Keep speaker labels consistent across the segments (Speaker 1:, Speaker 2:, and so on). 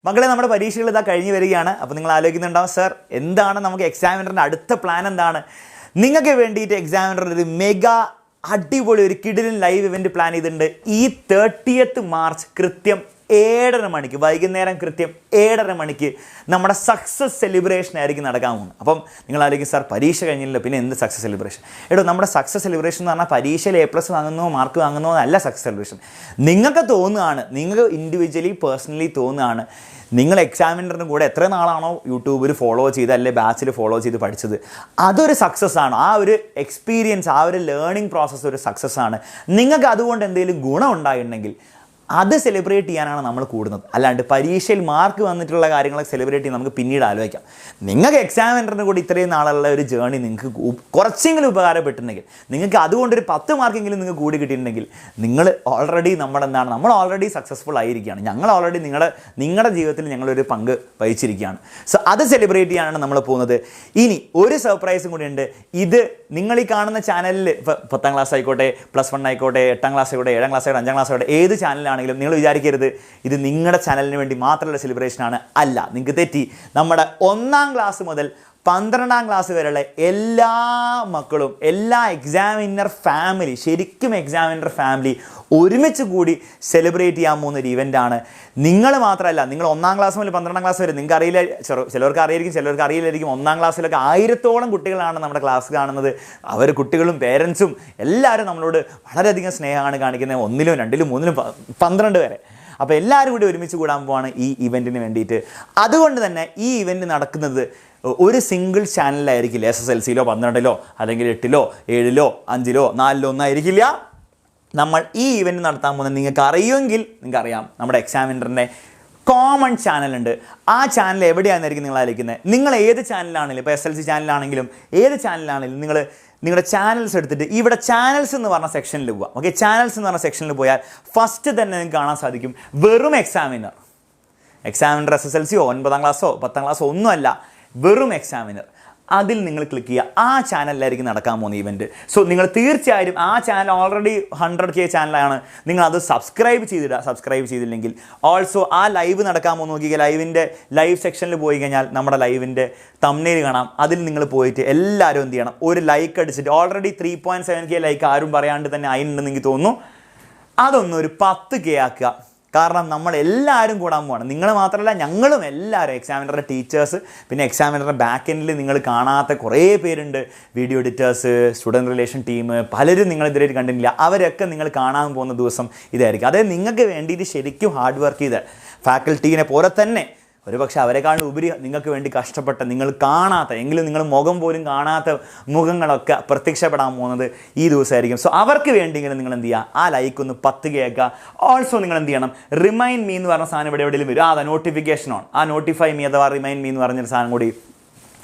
Speaker 1: മക്കളെ നമ്മുടെ പരീക്ഷകൾ ഇതാ കഴിഞ്ഞ് വരികയാണ്. അപ്പോൾ നിങ്ങൾ ആലോചിക്കുന്നുണ്ടാവും, സർ എന്താണ് നമുക്ക് എക്സാമിനറിൻ്റെ അടുത്ത പ്ലാൻ എന്താണ്? നിങ്ങൾക്ക് വേണ്ടിയിട്ട് എക്സാമിനറിൻ്റെ ഒരു മെഗാ അടിപൊളി ഒരു കിടിലൻ ലൈവ് ഇവൻറ്റ് പ്ലാൻ ചെയ്തിട്ടുണ്ട്. ഈ 30th മാർച്ച് കൃത്യം 7:30 മണിക്ക്, വൈകുന്നേരം കൃത്യം 7:30 മണിക്ക് നമ്മുടെ സക്സസ് സെലിബ്രേഷൻ ആയിരിക്കും നടക്കാൻ പോകുന്നത്. അപ്പം നിങ്ങൾ ആലോചിക്കും, സാർ പരീക്ഷ കഴിഞ്ഞില്ല പിന്നെ എന്ത് സക്സസ് സെലിബ്രേഷൻ? നമ്മുടെ സക്സസ് സെലിബ്രേഷൻ എന്ന് പറഞ്ഞാൽ പരീക്ഷയിൽ A+ വാങ്ങുന്നോ മാർക്ക് വാങ്ങുന്നോ അല്ല സക്സസ് സെലിബ്രേഷൻ. നിങ്ങൾക്ക് തോന്നുകയാണ്, നിങ്ങൾക്ക് ഇൻഡിവിജ്വലി പേഴ്സണലി തോന്നുകയാണ്, നിങ്ങൾ എക്സാമിനറിന് കൂടെ എത്ര നാളാണോ യൂട്യൂബിൽ ഫോളോ ചെയ്ത് അല്ലെ ബാച്ചിൽ ഫോളോ ചെയ്ത് പഠിച്ചത് അതൊരു സക്സസ് ആണ്. ആ ഒരു എക്സ്പീരിയൻസ്, ആ ഒരു ലേണിംഗ് പ്രോസസ്സ് ഒരു സക്സസ് ആണ്. നിങ്ങൾക്ക് അതുകൊണ്ട് എന്തെങ്കിലും ഗുണം ഉണ്ടായിട്ടുണ്ടെങ്കിൽ അത് സെലിബ്രേറ്റ് ചെയ്യാനാണ് നമ്മൾ കൂടുന്നത്. അല്ലാണ്ട് പരീക്ഷയിൽ മാർക്ക് വന്നിട്ടുള്ള കാര്യങ്ങളൊക്കെ സെലിബ്രേറ്റ് ചെയ്യാൻ നമുക്ക് പിന്നീട് ആലോചിക്കാം. നിങ്ങൾക്ക് എക്സാമിനറിന് കൂടി ഇത്രയും നാളുള്ള ഒരു ജേർണി നിങ്ങൾക്ക് കുറച്ചെങ്കിലും ഉപകാരപ്പെട്ടിട്ടുണ്ടെങ്കിൽ, നിങ്ങൾക്ക് അതുകൊണ്ടൊരു 10 മാർക്കെങ്കിലും നിങ്ങൾക്ക് കൂടി കിട്ടിയിട്ടുണ്ടെങ്കിൽ നിങ്ങൾ ഓൾറെഡി നമ്മൾ ഓൾറെഡി സക്സസ്ഫുൾ ആയിരിക്കുകയാണ്. ഞങ്ങൾ ഓൾറെഡി നിങ്ങളുടെ ജീവിതത്തിൽ ഞങ്ങളൊരു പങ്ക് വഹിച്ചിരിക്കുകയാണ്. സോ അത് സെലിബ്രേറ്റ് ചെയ്യാനാണ് നമ്മൾ പോകുന്നത്. ഇനി ഒരു സർപ്രൈസും കൂടി ഉണ്ട്. ഇത് നിങ്ങൾ ഈ കാണുന്ന ചാനലിൽ, ഇപ്പോൾ 10ാം ക്ലാസ് ആയിക്കോട്ടെ, +1 ആയിക്കോട്ടെ, 8ാം ക്ലാസ് ആയിക്കോട്ടെ, 7ാം ക്ലാസ് ആയിക്കോട്ടെ, 5ാം ക്ലാസ് ആയിക്കോട്ടെ, ഏത് ചാനലാണെങ്കിലും നിങ്ങൾ വിചാരിക്കരുത് ഇത് നിങ്ങളുടെ ചാനലിന് വേണ്ടി മാത്രമുള്ള സെലിബ്രേഷനാണ്. അല്ല, നിങ്ങൾക്ക് തെറ്റി. നമ്മുടെ 1ാം ക്ലാസ് മുതൽ 12ാം ക്ലാസ് വരെയുള്ള എല്ലാ മക്കളും, എല്ലാ എക്സാമിനർ ഫാമിലി, ശരിക്കും എക്സാമിനർ ഫാമിലി ഒരുമിച്ച് കൂടി സെലിബ്രേറ്റ് ചെയ്യാൻ പോകുന്ന ഒരു ഇവൻ്റാണ്. നിങ്ങൾ മാത്രമല്ല, നിങ്ങൾ 1ാം ക്ലാസ് മുതൽ 12ാം ക്ലാസ് വരെ, നിങ്ങൾക്ക് അറിയില്ല, ചിലവർക്ക് അറിയായിരിക്കും, ചിലവർക്ക് അറിയില്ലായിരിക്കും. 1ാം ക്ലാസ്സിലൊക്കെ 1000-ഓളം കുട്ടികളാണ് നമ്മുടെ ക്ലാസ് കാണുന്നത്. അവർ കുട്ടികളും പേരൻസും എല്ലാവരും നമ്മളോട് വളരെയധികം സ്നേഹമാണ് കാണിക്കുന്നത്. 1ലും 2ലും 3ലും 12 വരെ. അപ്പോൾ എല്ലാവരും കൂടി ഒരുമിച്ച് കൂടാൻ പോവാണ് ഈ ഇവൻറ്റിന് വേണ്ടിയിട്ട്. അതുകൊണ്ട് തന്നെ ഈ ഇവൻറ്റ് നടക്കുന്നത് ഒരു സിംഗിൾ ചാനലിലായിരിക്കില്ല. SSLCയിലോ 12ലോ അല്ലെങ്കിൽ 8ലോ 7ലോ 5ലോ 4ലോ ഒന്നും ആയിരിക്കില്ല. നമ്മൾ ഈ ഇവൻറ്റ് നടത്താൻ പോകുന്നത് നിങ്ങൾക്ക് അറിയുമെങ്കിൽ നിങ്ങൾക്കറിയാം, നമ്മുടെ എക്സാമിനറിൻ്റെ കോമൺ ചാനലുണ്ട്. ആ ചാനൽ എവിടെയാണെന്നായിരിക്കും നിങ്ങൾ ആലോചിക്കുന്നത്. നിങ്ങൾ ഏത് ചാനലാണെങ്കിലും, ഇപ്പോൾ SLC ചാനലാണെങ്കിലും ഏത് ചാനലാണെങ്കിലും നിങ്ങളുടെ ചാനൽസ് എടുത്തിട്ട് ഇവിടെ ചാനൽസ് എന്ന് പറഞ്ഞ സെക്ഷനിൽ പോവുക. ഓക്കെ, ചാനൽസ് എന്ന് പറഞ്ഞ സെക്ഷനിൽ പോയാൽ ഫസ്റ്റ് തന്നെ നിങ്ങൾക്ക് കാണാൻ സാധിക്കും വെറും എക്സാമിനർ SSLCയോ 9ാം ക്ലാസ്സോ 10ാം ക്ലാസ്സോ ഒന്നുമല്ല, വെറും എക്സാമിനർ. അതിൽ നിങ്ങൾ ക്ലിക്ക് ചെയ്യുക. ആ ചാനലിലായിരിക്കും നടക്കാൻ പോകുന്ന ഇവൻറ്റ്. സോ നിങ്ങൾ തീർച്ചയായും ആ ചാനൽ ഓൾറെഡി 100K ചാനലാണ്, നിങ്ങൾ അത് സബ്സ്ക്രൈബ് ചെയ്തില്ലെങ്കിൽ ഓൾസോ ആ ലൈവ് നടക്കാൻ പോകുന്ന നോക്കിയാൽ ലൈവ് സെക്ഷനിൽ പോയി കഴിഞ്ഞാൽ നമ്മുടെ ലൈവിൻ്റെ തംബ്നെയിൽ കാണാം. അതിൽ നിങ്ങൾ പോയിട്ട് എല്ലാവരും എന്ത് ചെയ്യണം, ഒരു ലൈക്ക് അടിച്ചിട്ട്, ഓൾറെഡി 3.7K ലൈക്ക് ആരും പറയാണ്ട് തന്നെ ആയിട്ടുണ്ടെന്ന് എനിക്ക് തോന്നുന്നു, അതൊന്നൊരു 10K ആക്കുക. കാരണം നമ്മൾ എല്ലാവരും കൂടാൻ പോവാണ്. നിങ്ങൾ മാത്രമല്ല, ഞങ്ങളും എല്ലാവരും, എക്സാമിനറുടെ ടീച്ചേഴ്സ്, പിന്നെ എക്സാമിനറുടെ ബാക്ക് എൻഡിൽ നിങ്ങൾ കാണാത്ത കുറേ പേരുണ്ട്, video editors, student relation team, പലരും നിങ്ങൾ ഇതുവരെ കണ്ടിട്ടില്ല. അവരൊക്കെ നിങ്ങൾ കാണാൻ പോകുന്ന ദിവസം ഇതായിരിക്കും. അതായത് നിങ്ങൾക്ക് വേണ്ടിയിട്ട് ശരിക്കും ഹാർഡ് വർക്ക് ചെയ്ത ഫാക്കൽറ്റീനെ പോലെ തന്നെ ഒരുപക്ഷെ അവരെക്കാളും ഉപരി നിങ്ങൾക്ക് വേണ്ടി കഷ്ടപ്പെട്ട, നിങ്ങൾ കാണാത്ത, എങ്കിലും നിങ്ങൾ മുഖം പോലും കാണാത്ത മുഖങ്ങളൊക്കെ പ്രത്യക്ഷപ്പെടാൻ പോകുന്നത് ഈ ദിവസമായിരിക്കും. സോ അവർക്ക് വേണ്ടിയെങ്കിലും നിങ്ങൾ എന്ത് ചെയ്യുക, ആ ലൈക്ക് ഒന്ന് 10K ആക്കുക. ഓൾസോ നിങ്ങൾ എന്ത് ചെയ്യണം, റിമൈൻഡ് മീ എന്ന് പറഞ്ഞ സാധനം എവിടെയെങ്കിലും വരും. അതാ നോട്ടിഫിക്കേഷൻ ഓൺ, ആ നോട്ടിഫൈ മീ അഥവാ റിമൈൻഡ് മീ എന്ന് പറഞ്ഞൊരു സാധനം കൂടി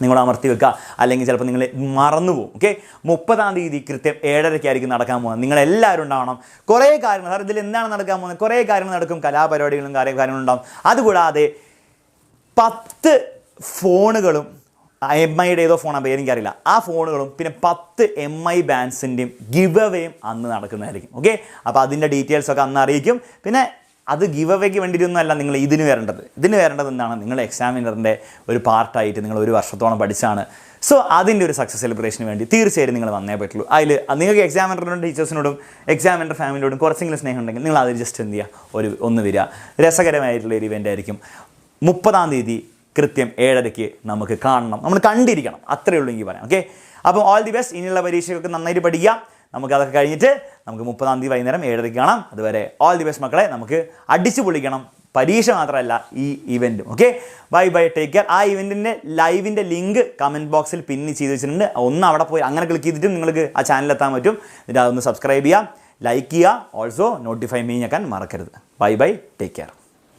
Speaker 1: നിങ്ങൾ അമർത്തി വെക്കുക. അല്ലെങ്കിൽ ചിലപ്പോൾ നിങ്ങൾ മറന്നുപോകും. ഓക്കെ, 30ാം തീയതി കൃത്യം 7:30 ആയിരിക്കും നടക്കാൻ പോകുന്നത്. നിങ്ങളെല്ലാവരും ഉണ്ടാവണം. കുറേ കാര്യങ്ങൾ, സാർ ഇതിൽ എന്താണ് നടക്കാൻ പോകുന്നത്, കുറേ കാര്യങ്ങൾ നടക്കും, കലാപരിപാടികളും കാര്യങ്ങളുണ്ടാവും. അതുകൂടാതെ 10 ഫോണുകളും, MIയുടെ ഏതോ ഫോണാണ് പേര് എനിക്കറിയില്ല, ആ ഫോണുകളും പിന്നെ 10 MI ബാൻഡ്സിൻ്റെയും ഗിവ് അവേയും അന്ന് നടക്കുന്നതായിരിക്കും. ഓക്കെ, അപ്പോൾ അതിൻ്റെ ഡീറ്റെയിൽസൊക്കെ അന്ന് അറിയിക്കും. പിന്നെ അത് ഗിവ് അവേക്ക് വേണ്ടിയിട്ടൊന്നുമല്ല നിങ്ങൾ ഇതിന് വരേണ്ടത് എന്താണ്, നിങ്ങൾ എക്സാമിനറിൻ്റെ ഒരു പാർട്ടായിട്ട് നിങ്ങൾ ഒരു വർഷത്തോളം പഠിച്ചാണ്. സോ അതിൻ്റെ ഒരു സക്സസ് സെലിബ്രേഷന് വേണ്ടി തീർച്ചയായും നിങ്ങൾ വന്നേ പറ്റുള്ളൂ. അതിൽ നിങ്ങൾക്ക് എക്സാമിനറിനോടും ടീച്ചേഴ്സിനോടും എക്സാമിനർ ഫാമിലിയോടും കുറച്ചെങ്കിലും സ്നേഹം ഉണ്ടെങ്കിൽ നിങ്ങൾ അതിൽ ജസ്റ്റ് എന്ത് ചെയ്യുക, ഒന്ന് വരിക. രസകരമായിട്ടുള്ള ഒരു ഇവൻ്റ് ആയിരിക്കും. 30ാം തീയതി കൃത്യം 7:30 നമുക്ക് കാണണം, നമ്മൾ കണ്ടിരിക്കണം, അത്രയേ ഉള്ളൂ എനിക്ക് പറയാം. ഓക്കെ, അപ്പോൾ ഓൾ ദി ബെസ്റ്റ്. ഇനിയുള്ള പരീക്ഷകൾക്ക് നന്നായിട്ട് പഠിക്കുക. നമുക്കതൊക്കെ കഴിഞ്ഞിട്ട് നമുക്ക് 30ാം തീയതി വൈകുന്നേരം 7:30 കാണാം. അതുവരെ ഓൾ ദി ബെസ്റ്റ് മക്കളെ. നമുക്ക് അടിച്ചു പൊളിക്കണം, പരീക്ഷ മാത്രമല്ല ഈ ഇവൻറ്റും. Okay, bye take care. ആ ഇവൻറ്റിൻ്റെ ലൈവിൻ്റെ ലിങ്ക് കമൻറ്റ് ബോക്സിൽ പിൻ ചെയ്ത് വെച്ചിട്ടുണ്ട്. ഒന്ന് അവിടെ പോയി അങ്ങനെ ക്ലിക്ക് ചെയ്തിട്ടും നിങ്ങൾക്ക് ആ ചാനലിലെത്താൻ പറ്റും. എന്നിട്ട് അതൊന്ന് സബ്സ്ക്രൈബ് ചെയ്യുക, ലൈക്ക് ചെയ്യുക, ഓൾസോ നോട്ടിഫൈ മീ ഞെക്കാൻ മറക്കരുത്. By take care.